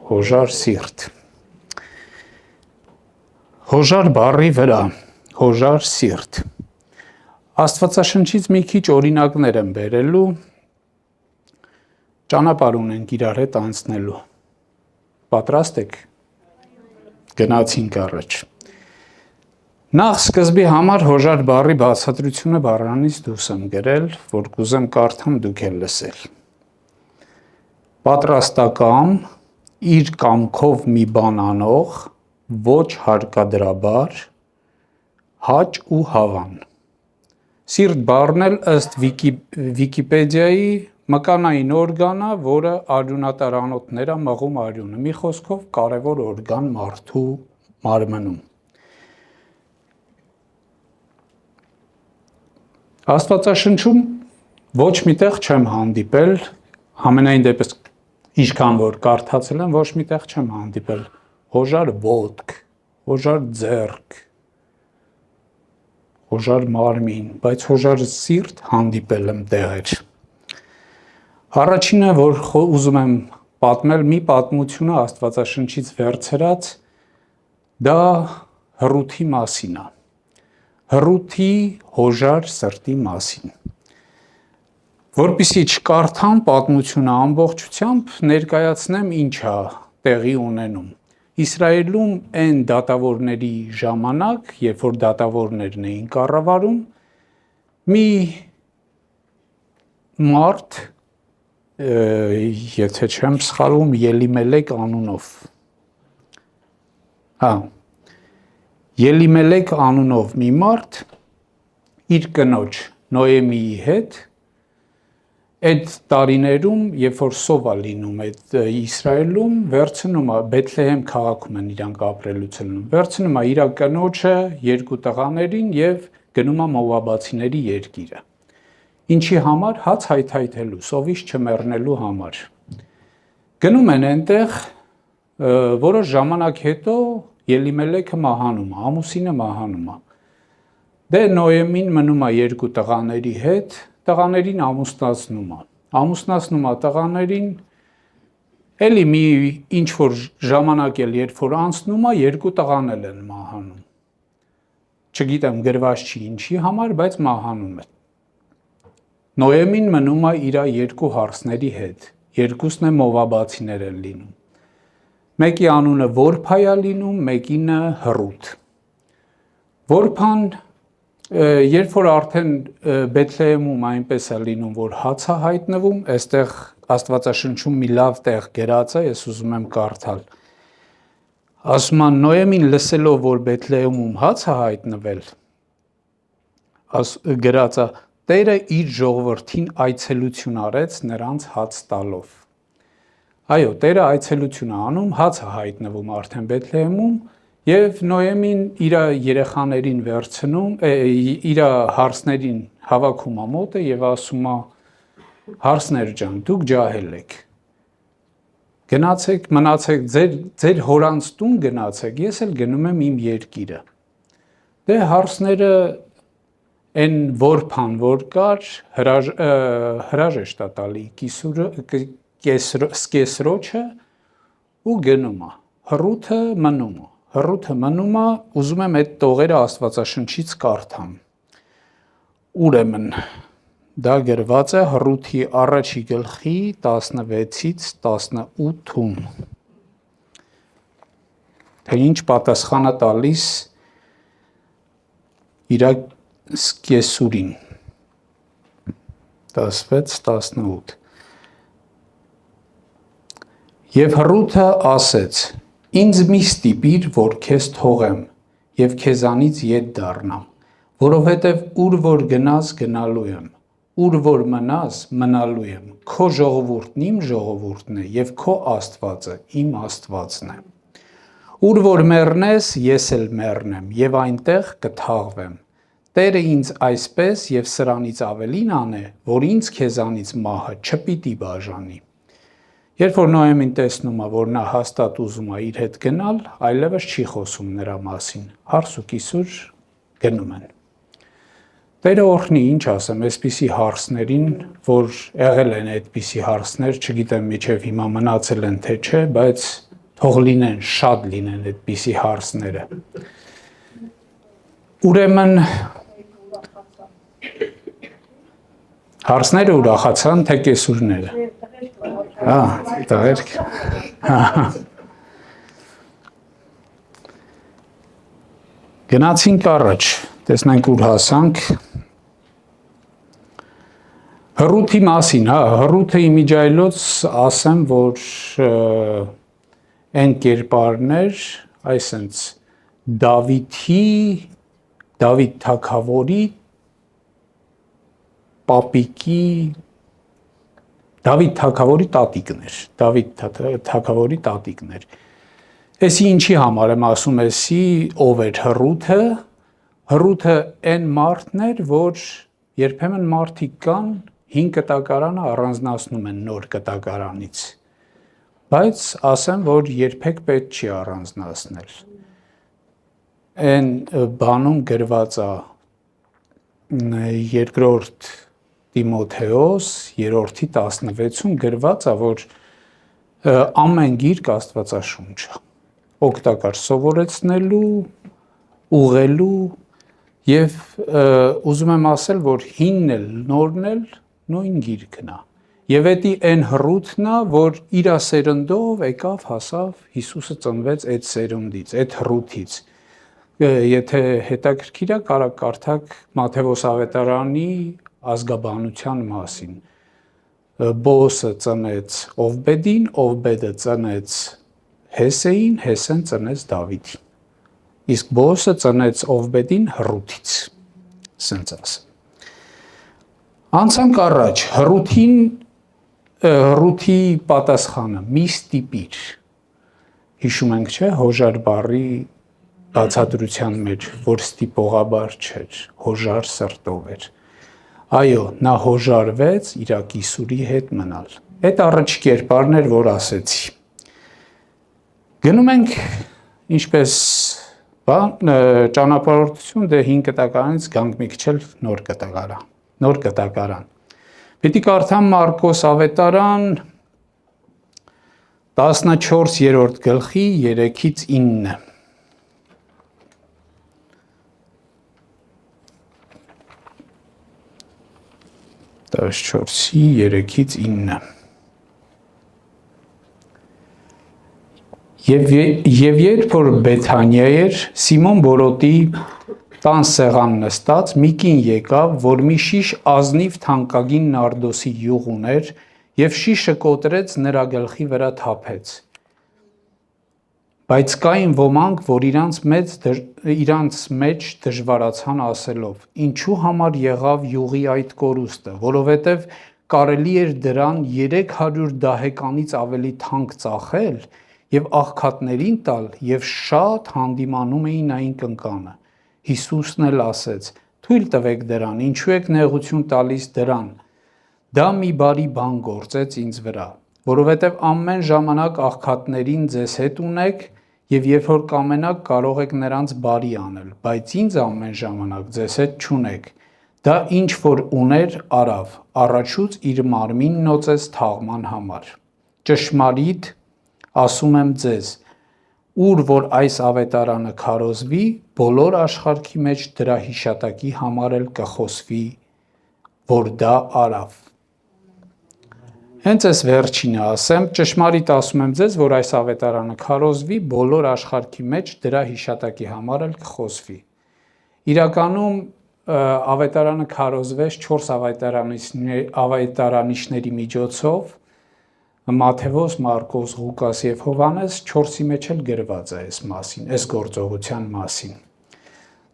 Հոժար սիրտ։ Հոժար բառի վրա, հոժար սիրտ։ Աստվածաշնչից մի քիչ օրինակներ եմ բերելու, ճանապարհ ունենք իրար հետ անցնելու։ Պատրաստ եք։ Գնացինք առաջ։ Նախ սկզբի համար հոժար բառի բացատրությունը բառանից դուրս եմ գրել, որ կուզեմ կարդամ դուք էլ լսել։ Պատրաստակամ, իր կամքով մի բան անող, ոչ հարկադրաբար, հաճ ու հավան։ Սիրտ բառն էլ ըստ Վիկիպեդիայի մկանային օրգան է, որը արյունատար անոթներ է մղում արյունը։ Մի խոսքով կարևոր օրգան մարդու մարմնում։ Աստվածաշնչում ոչ միտեղ չեմ հանդիպել, համենայն դեպս ինչքան որ կարդացել եմ, ոչ միտեղ չեմ հանդիպել հոժար ոտք, հոժար ձեռք, հոժար մարմին, բայց հոժար սիրտ հանդիպել եմ տեղեր։ Առաջինը, որ ուզում եմ պատմել, մի պատմությունը Աստվածաշնչից վերցրած, դա հռութի մասին է։ Հռութի հոժար սրտի մասին։ Որպեսզի չկարդամ պատմությունը ամբողջությամբ, ներկայացնեմ ինչ է տեղի ունենում։ Իսրայելում այն դատավորների ժամանակ, երբ որ դատավորներն էին կառավարում, մի մարդ, եթե չեմ սխալվում, Ելիմելեք անունով։ Ելիմելեք անունով մի մարդ իր կնոջ Նոեմիի հետ այդ տարիներում, երբ որ սով է լինում այդ Իսրայելում, վերցնում է Բեթլեհեմ քաղաքում են իրանք ապրելուց լինում, վերցնում է իր կնոջը, երկու տղաներին եւ գնում է Մովաբացիների երկիրը։ Ինչի համար? Հաց հայթայթելու, սովից չմեռնելու համար։ Գնում են այնտեղ, որոշ ժամանակ հետո Ելիմելեքը մահանում է, ամուսինը մահանում է։ Դե Նոեմին մնում է երկու տղաների հետ, տղաներին ամուսնացնում է։ Ամուսնացնում է տղաներին, էլի մի ինչ որ ժամանակ էլ երբ որ անցնում է, երկու տղան էլ են մահանում։ Չգիտեմ գրված չի ինչի համար, բայց մահանում է։ Նոեմին մնում է իր երկու հարսների հետ, երկուսն է Մովաբացիներ են լինում։ Մեկի անունը Որփա է լինում, մեկինը Հռութ։ Որփան, երբ որ արդեն Բեթլեհեմում այնպես է լինում, որ հաց է հայտնվում, այստեղ Աստվածաշնչում մի լավ տեղ գրած է, ես ուզում եմ կարդալ։ Ասում է Նոեմին լսելով, որ Բեթլեհեմում հաց է հայտնվել, գրած է, Տերը իր ժողովրդին այցելություն արեց նրանց հաց տալով։ Այո, Տերը այցելություն է անում, հաց է հայտնվում արդեն Բեթլեհեմում, եւ Նոեմին իր երեխաներին վերցնում, իր հարսներին հավաքում է մոտը եւ ասում է. հարսներ ջան, դուք ջահել եք։ Գնացեք, մնացեք ձեր հորանց տուն գնացեք, ես էլ գնում եմ իմ երկիրը։ Դե հարսները այն Որփան, որ կար, հրաժեշտ է տալի սկեսրոջը ու գնում է։ Հռութը մնում է, ուզում եմ այդ տողերը Աստվածաշնչից կարդամ։ Ուրեմն դա գրված է Հռութի առաջի գլխի 16-ից 18-ում։ Թե ինչ պատասխան է տալիս իր սկեսուրին 16-18։ Եվ Հռութը ասեց. Ինձ մի ստիպիր, որ քեզ թողեմ եւ քեզանից ետ դառնամ, որովհետեւ ուր որ գնաս գնալու եմ, ուր որ մնաս մնալու եմ, քո ժողովուրդն իմ ժողովուրդն է եւ քո Աստվածը իմ Աստվածն է։ Ուր որ մեռնես, ես էլ մեռնեմ եւ այնտեղ կթաղվեմ։ Տերը ինձ այսպես եւ սրանից ավելին անե, որ ինձ քեզանից մահը չպիտի բաժանի։ Երբ որ Նոեմին տեսնում է, որ նա հաստատ ուզում է իր հետ գնալ, այլևս չի խոսում նրա մասին։ Հարս ու կիսուր գնում են։ Տերը օրհնի, ինչ ասեմ, այսպիսի հարսներին, որ եղել են այդպիսի հարսներ, չգիտեմ միջև հիմա մնացել են թե չէ, բայց թող լինեն, շատ լինեն այդպիսի հարցները։ Ուրեմն հարցները ուրախացան, թե կեսուրները։ Տղերք։ Գնացինք առաջ, տեսնենք ուր հասանք։ Հռութի մասին, հռութը իմիջայլոց ասեմ, որ այն կերպարներ, այսենց Դավիթ թագավորի պապիկի Դավիթ թագավորի տատիկներ։ Էսի ինչի համար եմ ասում էսի ով էր Հռութը։ Հռութը այն մարդն էր, որ երբեմն մարդիկ կան 5 կտակարանը առանձնացնում են նոր կտակարանից։ Բայց ասեմ, որ երբեք պետք չի առանձնացնել։ Այն բանում գրված է երկրորդ Տիմոթեոս 3:16-ում գրված է, որ ամեն գիրք Աստվածաշունչ է, օգտակար սովորեցնելու, ուղղելու եւ ուզում եմ ասել, որ հինն էլ նորն էլ նույն գիրքն է։ Եվ էդի այն Հռութն է, որ իր սերնդով եկավ, հասավ, Հիսուսը ծնվեց այդ սերունդից, այդ Հռութից։ Եթե հետաքրքիր է, կարող կարդաք Մատթեոս ավետարանի ազգաբանության մասին։ Բոոսը ծնեց Օվբեդին, Օվբեդը ծնեց Հեսեին, Հեսեն ծնեց Դավիթին։ Իսկ Բոոսը ծնեց Օվբեդին Հռութից, ասենց ասեմ։ Անցանք առաջ, Հռութի պատասխանը՝ մի ստիպիր։ Հիշում ենք, չէ՞, հոժար բառի բացատրության մեջ, որ ստիպողաբար չէր, հոժար սրտով էր։ Այո, նա հոժարվեց իր կիսուրի հետ մնալ։ Այդ առաջի կերպարն էր, որ ասեցի։ Գնում ենք, ինչպես ճանապարհորդություն, դե 5 կտակարանից գանք մի քիչ էլ նոր կտակարան։ Պետք է կարդամ Մարկոս ավետարան 14-րդ գլխի 3-ից 9։ Եվ երբ որ Բեթանիա էր, Սիմոն Բորոտի տան սեղան նստած, մի կին եկավ, որ մի շիշ ազնիվ թանկագին նարդոսի յուղ ուներ, եւ շիշը կոտրեց նրա գլխի վրա թափեց։ Բայց կային ոմանք, որ իրանց մեջ դժվարացան ասելով. ինչու համար եղավ յուղի այդ կորուստը, որովհետև կարելի էր դրան 300 դահեկանից ավելի թանկ ծախել եւ աղքատներին տալ, եւ շատ հանդիմանում էին այն կնկանը։ Հիսուսն էլ ասեց. թույլ տվեք դրան, ինչու եք նեղություն տալիս դրան։ Դա մի բարի բան գործեց ինձ վրա, որովհետև ամեն ժամանակ աղքատներին ձեզ հետ ունեք եւ երբ որ կամենաք կարող եք նրանց բարի անել, բայց ինձ ամեն ժամանակ ձեզ հետ չունեք։ Դա ինչ որ ուներ արավ, առաջուց իր մարմինն նոծեց թաղման համար։ Ճշմարիտ ասում եմ ձեզ, ուր որ այս ավետարանը քարոզվի, բոլոր աշխարհի մեջ դրա հիշատակի համար էլ կխոսվի, որ դա արավ։ Հենց այս վերջինը ասեմ, ճշմարիտ ասում եմ ձեզ, որ այս ավետարանը քարոզվի, բոլոր աշխարհի մեջ դրա հիշատակի համար էլ կխոսվի։ Իրականում ավետարանը քարոզվեց 4 ավետարանիչների միջոցով, Մատթեոս, Մարկոս, Ղուկաս եւ Հովհաննես 4-ի մեջ էլ գրված է այս մասին, այս գործողության մասին։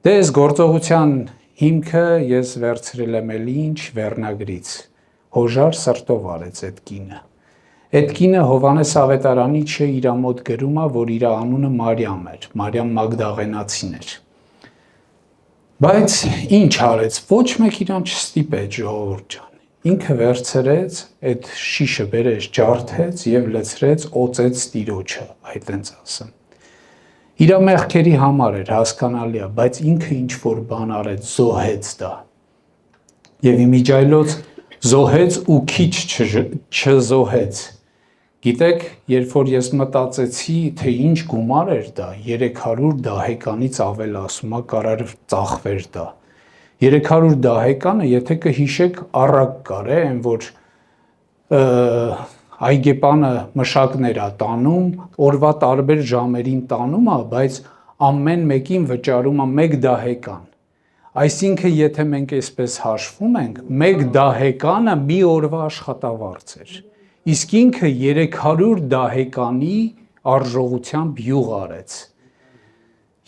Դե այս գործողության հիմքը ես վերցրել եմ էլի ինչ վերնագրից։ Հոժար սրտով արեց այդ կինը։ Այդ կինը Հովհաննես ավետարանիչը իր մոտ գրում է, որ իր անունը Մարիամ էր, Մարիամ Մագդաղենացին էր։ Բայց ինչ արեց, ոչ մեկ իրան չստիպեց, ժողովուրդ ջան։ Ինքը վերցրեց, այդ շիշը բերեց, ջարդեց եւ լցրեց, օծեց Տիրոջը, այդտենց ասեմ։ Իր մեղքերի համար էր, հասկանալի է, բայց ինքը ինչ որ բան արեց, զոհեց դա։ Եվ իմիջայլոց զոհեց ու քիչ չզոհեց։ Գիտեք, երբ որ ես մտածեցի, թե ինչ գումար էր դա, 300 դահեկանից ավել ասում, կարար ծախվեր դա։ 300 դահեկանը, եթե կհիշեք, առակ կար, այն որ այգեպանը մշակներ է տանում, օրվա տարբեր ժամերին տանում է, բայց ամեն մեկին վճարում է 1 դահեկան։ Այսինքն, եթե մենք այսպես հաշվում ենք, 1 դահեկանը մի օրվա աշխատավարձ էր։ Իսկ ինքը 300 դահեկանի արժողությամբ յուղ արեց։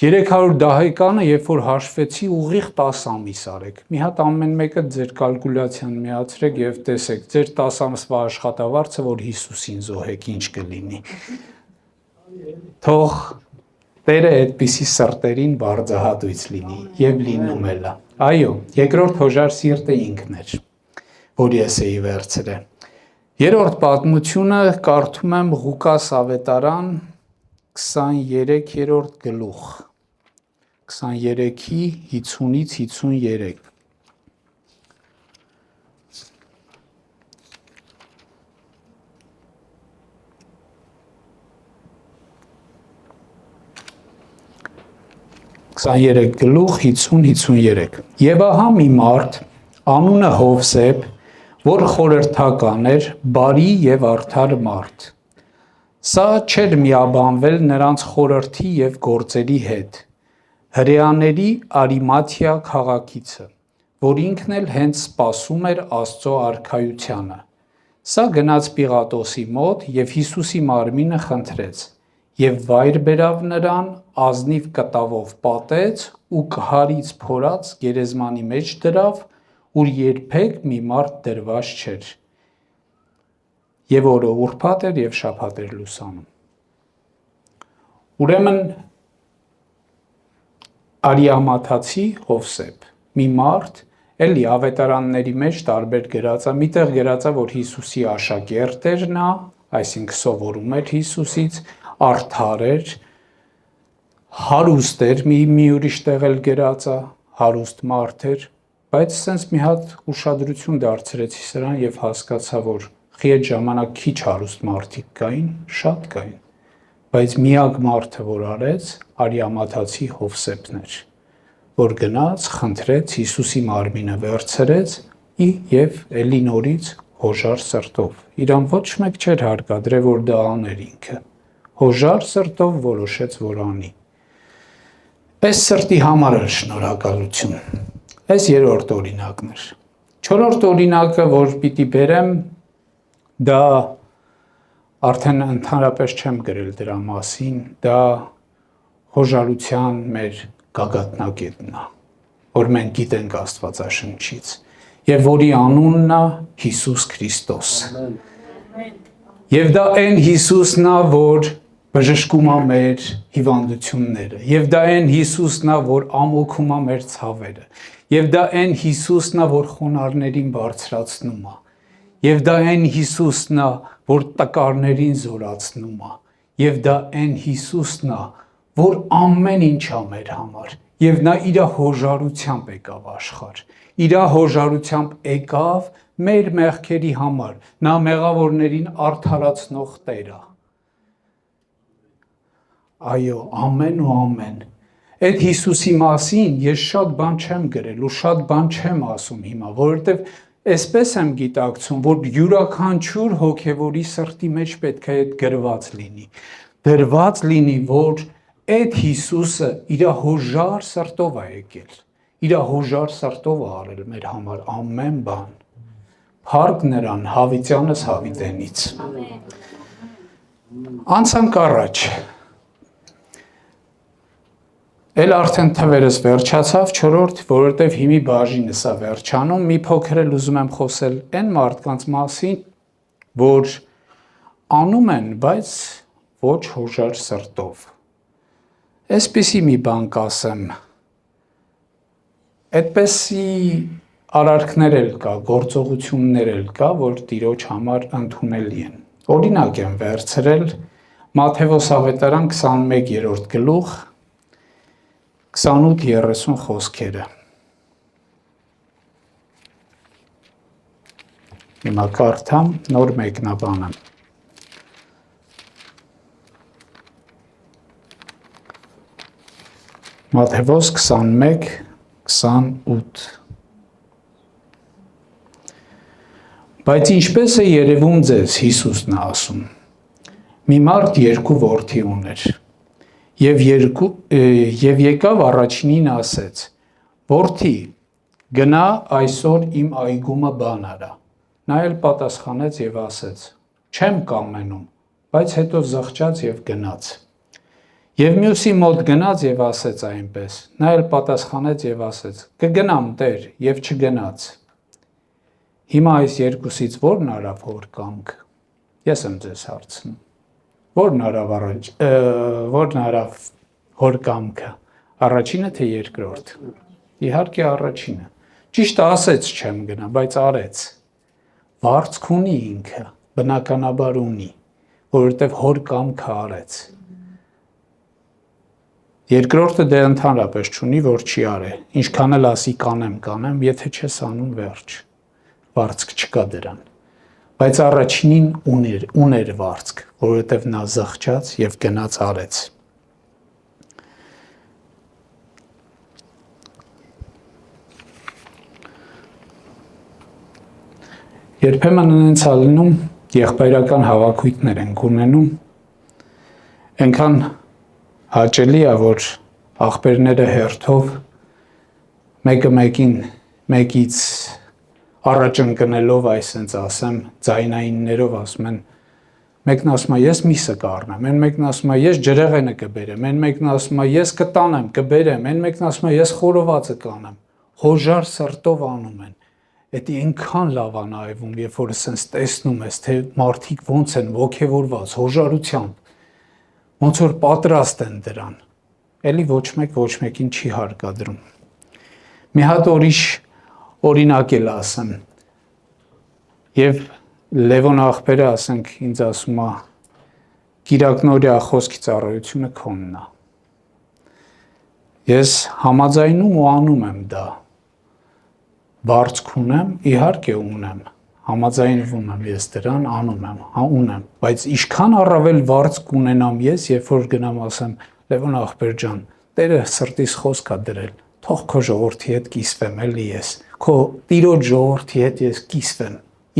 300 դահեկանը, երբ որ հաշվեցի, ուղիղ 10 ամիս արեք։ Մի հատ ամեն մեկը ձեր կալկուլյացիան միացրեք եւ տեսեք, ձեր 10 ամսվա աշխատավարձը, որ Հիսուսին զոհեք, ինչ կլինի։ Թող Տերը այդպիսի սրտերին բարձահատույց լինի եւ լինում էլ է։ Այո, երկրորդ հոժար սիրտը ինքն էր, որ ես էի վերցրել։ Երրորդ պատմությունը կարդում եմ Ղուկաս ավետարան 23-րդ գլուխ 23-ի 50-ից 53 23 գլուխ 50-53 Եվ ահա մի մարդ անունը Հովսեփ, որ խորհրդական էր, բարի եւ արդար մարդ։ Սա չէր միաբանվել նրանց խորհրդի եւ գործերի հետ։ Հրեաների Արիմաթիա քաղաքիցը, որ ինքն էլ հենց սպասում էր Աստծո արքայությանը։ Սա գնաց Պիղատոսի մոտ եւ Հիսուսի մարմինը խնդրեց, եւ վայր բերավ նրան, ազնիվ կտավով պատեց ու կհարից փորած գերեզմանի մեջ դրավ, ուր երբեք մի մարդ դրված չէր։ Եվ օրը ուրբաթ էր եւ շաբաթ էր լուսանում։ Ուրեմն Արիամաթացի Հովսեփ, մի մարդ, էլի ավետարանների մեջ տարբեր գրած է, միտեղ գրած է, որ Հիսուսի աշակերտ էր նա, այսինքն սովորում էր Հիսուսից, արդար էր, հարուստ էր, մի ուրիշ տեղ էլ գրած է, հարուստ մարդ էր, բայց սենց մի հատ ուշադրություն դարձրեցի սրան եւ հասկացա, որ այդ ժամանակ քիչ հարուստ մարդիկ կային, շատ կային, բայց միակ մարդը, որ արեց, Արիամաթացի Հովսեփն էր, որ գնաց, խնդրեց, Հիսուսի մարմինը վերցրեց եւ էլի նորից հոժար սրտով։ Իրան ոչ մեկ չէր հարկադրել, որ դա աներ ինքը։ Հոժար սրտով որոշեց, որ անի։ Այս սրտի համար էր շնորհակալություն։ Այս երրորդ օրինակն էր։ Չորրորդ օրինակը, որ պիտի բերեմ, դա արդեն ընդհանրապես չեմ գրել դրա մասին, դա հոժարության մեր գագաթնակետն է, որ մենք գիտենք Աստվածաշնչից, եւ որի անունն է Հիսուս Քրիստոս։ Եվ դա այն Հիսուսն է, որ բժշկում է մեր հիվանդությունները, եւ դա այն Հիսուսն է, որ ամոքում է մեր ցավերը, եւ դա այն Հիսուսն է, որ խոնարհներին բարձրացնում է, եւ դա այն Հիսուսն է, որ տկարներին զորացնում է, եւ դա այն Հիսուսն է, որ ամեն ինչ է մեր համար, եւ նա իր հոժարությամբ եկավ աշխարհ, իր հոժարությամբ եկավ մեր մեղքերի համար, նա մեղավորներին արդարացնող Տեր է։ Այո, ամեն ու ամեն։ Այդ Հիսուսի մասին ես շատ բան չեմ գրել ու շատ բան չեմ ասում հիմա, որովհետև այսպես եմ գիտակցում, որ յուրաքանչյուր հոգևորի սրտի մեջ պետք է այդ գրված լինի։ Դրված լինի, որ այդ Հիսուսը իր հոժար սրտով է եկել, իր հոժար սրտով է արել մեր համար ամեն բան։ Փառք նրան, հավիտյանս հավիտենից։ Անցանք առաջ։ Էլ արդեն թվերս վերջացավ, չորրորդ, որովհետև հիմի բաժինս է վերջանում, մի փոքր էլ ուզում եմ խոսել այն մարդկանց մասին, որ անում են, բայց ոչ հոժար սրտով։ Այսպիսի մի բան կասեմ, այդպիսի արարքներ էլ կա, գործողություններ էլ կա, որ Տիրոջ համար ընդունելի են։ Օրինակ եմ վերցրել Մատթեոս ավետարան 21-րդ գլուխ 28-30 խոսքերը։ Հիմա կարդամ նոր մեկնաբանը։ Մատթեոս 21-28 Բայց ինչպես է երևում ձեզ, Հիսուսն է ասում, մի մարդ երկու որդի ուներ, և եկավ առաջինին ասեց, որդի, գնա այսօր իմ այգումը բան արա, նա էլ պատասխանեց և ասեց, չեմ կամենում, բայց հետո զղջաց և գնաց, և մյուսի մոտ գնաց և ասեց այնպես, նա էլ պատասխանեց և ասեց, կգնամ տեր և չգնաց, հիմա այս երկուսից ո՞րն արավ հոր կամքը, ես եմ ձեզ հարցնում, ո՞րն արավ հոր կամքը, առաջինը թե երկրորդ, իհարկե առաջինը, ճիշտ ասեց չեմ գնա, բայց արեց, վարձք ունի ինքը, բնականաբար ունի, որովհետև հոր կամքը արեց, երկրորդը դե ընդհանրապես չունի, որ չի արել, ինչքան էլ ասի կանեմ, եթե չես անում վերջ, վարձք չկա դրան, բայց առաջինին ուներ վարձք, որովհետև նա զղջաց և գնաց արեց։ Երբեմն ունենց ալնում եղբայրական հավաքույթներ ենք ունենում, այնքան հաճելի է, որ աղբերները հերթով մեկը մեկից առաջ ընկնելով, այսենց ասեմ, ձայնայիններով ասում են, մեկն ասում է, ես միսը կառնեմ, այն մեկն ասում է, ես ջրեղենը կբերեմ, այն մեկն ասում է, ես կտանեմ, կբերեմ, այն մեկն ասում է, ես խորովածը կանեմ, հոժար սրտով անում են, էդի այնքան լավ է նայվում, երբ որ ասենց տեսնում ես, թե մարդիկ ոնց են ոգևորված, հոժարությամբ, ոնց որ պատրաստ են դրան, էլի ոչ մեկին չի հարկադրում։ Մի հատ օրինակ էլ ասեմ, և Լևոն աղբերը ասենք ինձ ասում է, կիրակնօրյա խոսքի ծառայությունը քոնն է։ Ես համաձայնում ու անում եմ դա, վարձք ունեմ, իհարկե ունեմ, համաձայնվում եմ ես դրան, անում եմ, ունեմ, բայց ինչքան առավել վարձք ունենամ ես, երբ որ գնամ ասեմ, Լևոն աղբեր ջան, Տերը սրտիս խոսք է դրել, թող քո ժողովրդի հետ կիսվեմ էլի ես, քո տիրոջ ժողովրդի հետ ես կիսվեմ,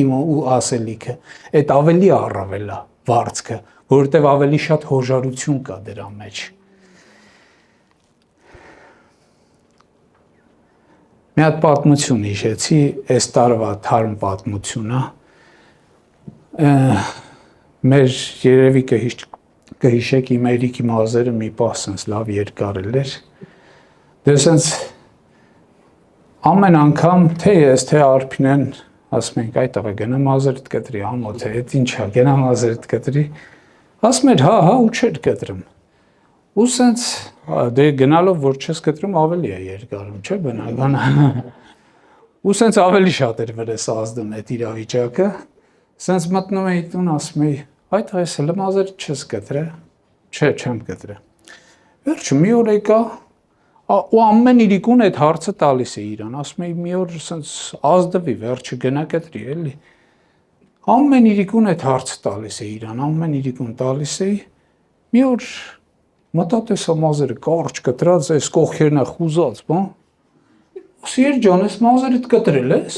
իմ ու ասելիքը, այդ ավելի առավել է վարձքը, որովհետև ավելի շատ հոժարություն կա դրա մեջ։ Մի հատ պատմություն հիշեցի, այս տարվա թարմ պատմություն է, մեր երևի կհիշեք իմ Էրիկի մազերը մի պահ սենց լավ երկար էր, դե սենց ամեն անգամ թե ես, թե Արփինեն ասում ենք այդ տղա գնա մազերդ կտրի, ամոթ է, այդ ինչ է, գնա մազերդ կտրի, ասում էր հա ու չէր կտրում, ու սենց դե գնալով որ չես կտրում ավելի է երկարում, չէ բնական է, ու սենց ավելի շատ էր վրես ազդում այդ իրավիճակը, սենց մտնում էի տուն, ասում էի, այդ այս հլը մազերդ չես կտրե, չէ չեմ կտրե, վերջը մի օր եկա, ու ամեն իրիկուն այդ հարցը տալիս է իրան, ասում էի մի օր սենց ազդվի, վերջը գնա կտրի էլի, ամեն իրիկուն այդ հարցը տալիս է իրան, ամեն իրիկուն տալիս էի, մի օր մտա տեսա մազերը կարճ կտրած, այս կողքերն է խուզած, բան, ասի ջան, այս մազերդ կտրել ես,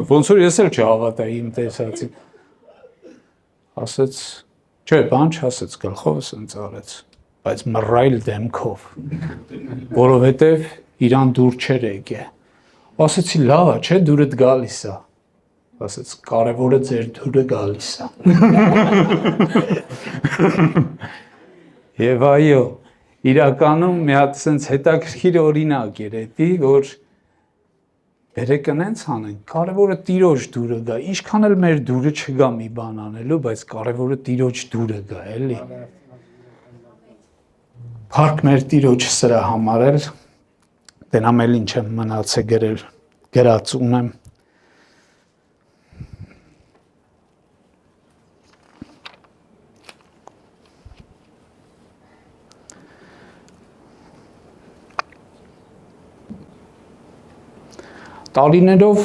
ոնց որ ես էլ չհավատայի իմ տեսածին, ասեց, չէ, բան չասեց, գլխովը սենց արեց, բայց մռայլ դեմքով, որովհետև իրան դուր չէր եկե, ասեցի լավ է, չէ, դուրդ գալիս է, ասեց, կարևորը ձեր դուրը գալիս է, և այո, իրականում մի հատ սենց հետաքրքիր օրինակ էր էդի, որ բերեկն ենց անենք, կարևորը տիրոջ դուրը գա, ինչքան էլ մեր դուրը չգա մի բան անելու, բայց կարևորը տիրոջ դուրը գա, էլի, փառք մեր տիրոջ սրա համար էլ, դենամ էլ ինչ եմ մնաց է գրած ունեմ, Տարիներով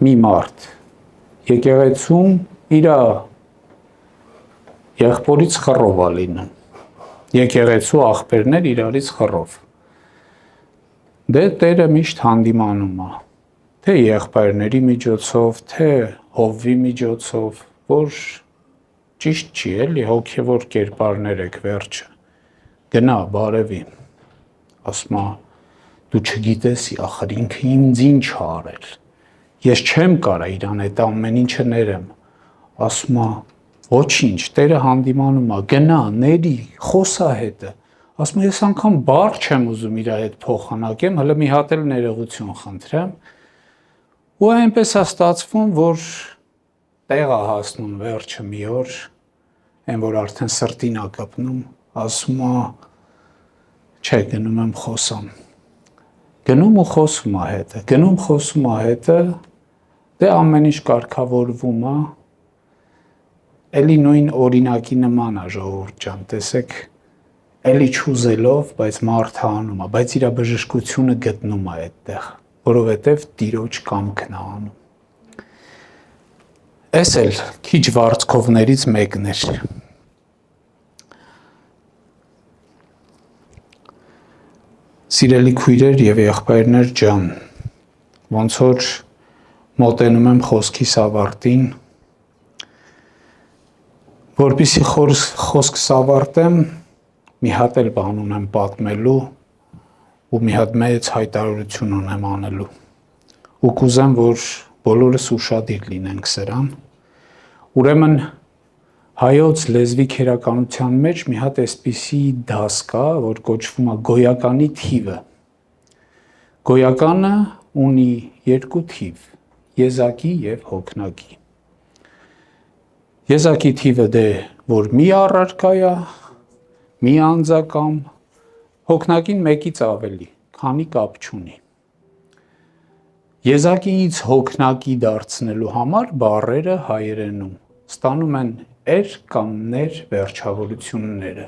մի մարդ եկեղեցում իր եղբորից խռով է լինում, եկեղեցու աղբերներ իրարից խռով։ Դե Տերը միշտ հանդիմանում է, թե եղբայրների միջոցով, թե հովվի միջոցով, որ ճիշտ չի էլի, հոգևոր կերպարներ եք վերջը, գնա, բարևի, ասմա, դու չգիտես, ախր ինքը ինձ ինչ է արել, ես չեմ կարա իրան այդ ամեն ինչը ներեմ, ասմա, ոչինչ, Տերը հանդիմանում է, գնա, ների, խոսա հետը, ասում ես անգամ բառ չեմ ուզում իր հետ փոխանակեմ, հələ մի հատ էլ ներողություն խնդրեմ, ու այնպես է ստացվում, որ տեղ է հասնում վերջը մի օր, այն որ արդեն սրտին է կպնում, ասում է, չէ, գնում եմ խոսամ, գնում ու խոսում է հետը, գնում խոսում է հետը, դե ամեն ինչ կարգավորվում է, էլի նույն օրինակի նման է ժողովուրդ ջան, տեսեք, էլի չուզելով, բայց մարդը անում է, բայց իր բժշկությունը գտնում է այդտեղ, որովհետև Տիրոջ կամքն է անում։ Էս էլ քիչ վարձքովներից մեկն էր։ Սիրելի քույրեր եւ եղբայրներ ջան, ոնց որ մոտենում եմ խոսքիս ավարտին, որպեսզի խոսքս ավարտեմ, մի հատ էլ բան ունեմ պատմելու ու մի հատ մեծ հայտարարություն ունեմ անելու ու կուզեմ, որ բոլորս ուշադիր լինենք սրան, ուրեմն հայոց լեզվի քերականության մեջ մի հատ այսպիսի դաս կա, որ կոչվում է գոյականի թիվը, գոյականը ունի երկու թիվ, եզակի և հոգնակի, եզակի թիվը դե, որ մի առարկա է, մի անձակամ, հոգնակին մեկից ավելի, քանի կապ չունի։ Եզակիից հոգնակի դարձնելու համար բառերը հայերենում ստանում են էր կամ ներ վերջավորությունները։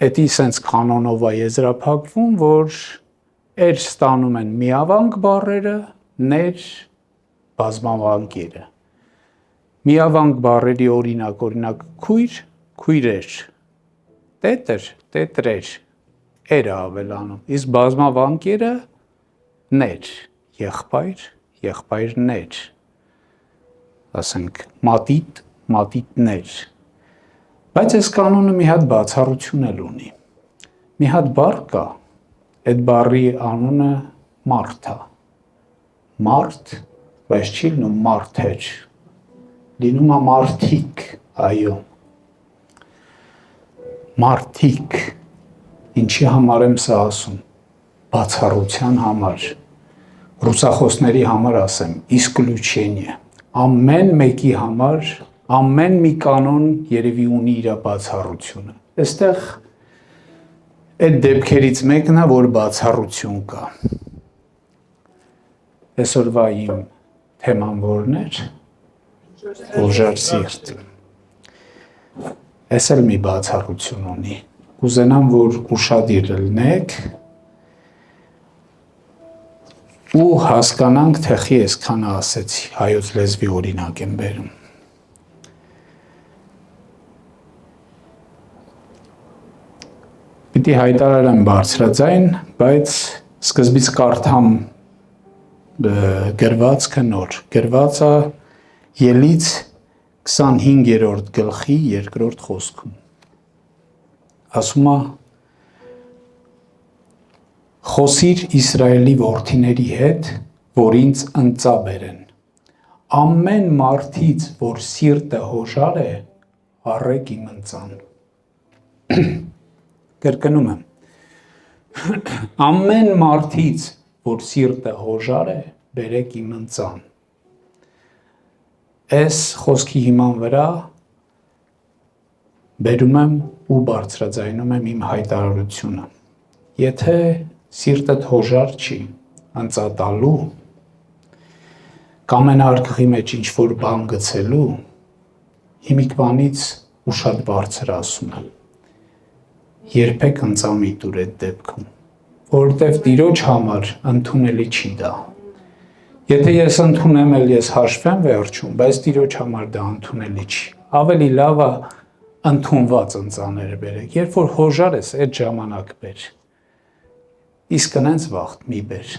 Էդի սենց կանոնով է եզրափակվում, որ էր ստանում են միավանք բառերը, ներ բազմավանկերը։ Միավանք բառերի օրինակ քույր, քույրեր, տետր, տետրեր, էր ավելանում, իսկ բազմավանկերը ներ, եղբայր, եղբայրներ, ասենք մատիտ, մատիտներ, բայց այս կանոնը մի հատ բացառություն էլ ունի, մի հատ բառ կա, այդ բառի անունը մարդ է, մարդ, բայց չի լինում մարդեր, լինում է մարդիկ, այո, մարդիկ, ինչի համար եմ սա ասում, բացառության համար, ռուսախոսների համար ասեմ, իսկլյուչենիե, ամեն մեկի համար, ամեն մի կանոն երևի ունի իր բացառությունը, այստեղ այդ դեպքերից մեկն է, որ բացառություն կա, այսօրվա իմ թեման որն էր, ուժար սիրտ, այս էլ մի բացառություն ունի, կուզենամ, որ ուշադիր լինեք ու հասկանանք, թե խի այսքանը ասեցի, հայոց լեզվի օրինակ եմ բերում։ Պիտի հայտարարեմ բարձրաձայն, բայց սկզբից կարդամ գրվածքը նոր, գրվածը Ելից 25-րդ գլխի 2-րդ խոսքում, ասում է, խոսիր Իսրայելի որդիների հետ, որ ինձ ընծա բերեն, ամեն մարդից, որ սիրտը հոժար է, առեք իմ ընծան, կրկնում եմ, ամեն մարդից, որ սիրտը հոժար է, բերեք իմ ընծան, այս խոսքի հիման վրա բերում եմ ու բարձրաձայնում եմ իմ հայտարարությունը, եթե սիրտդ հոժար չի, ընծատալու, կամ են արկղի մեջ ինչ-որ բան գցելու, հիմիկվանից ու շատ բարձր ասում եմ, երբեք ընծամի տուր այդ դեպքում, որովհետև Տիրոջ համար ընդունելի չի դա, եթե ես ընդունեմ էլ ես հաշվեմ վերջում, բայց Տիրոջ համար դա ընդունելի չի, ավելի լավ է ընդունված ընծաները բերեք, երբ որ հոժար ես, այդ ժամանակ բեր։ Իսկ նենց վաղ մի բեր։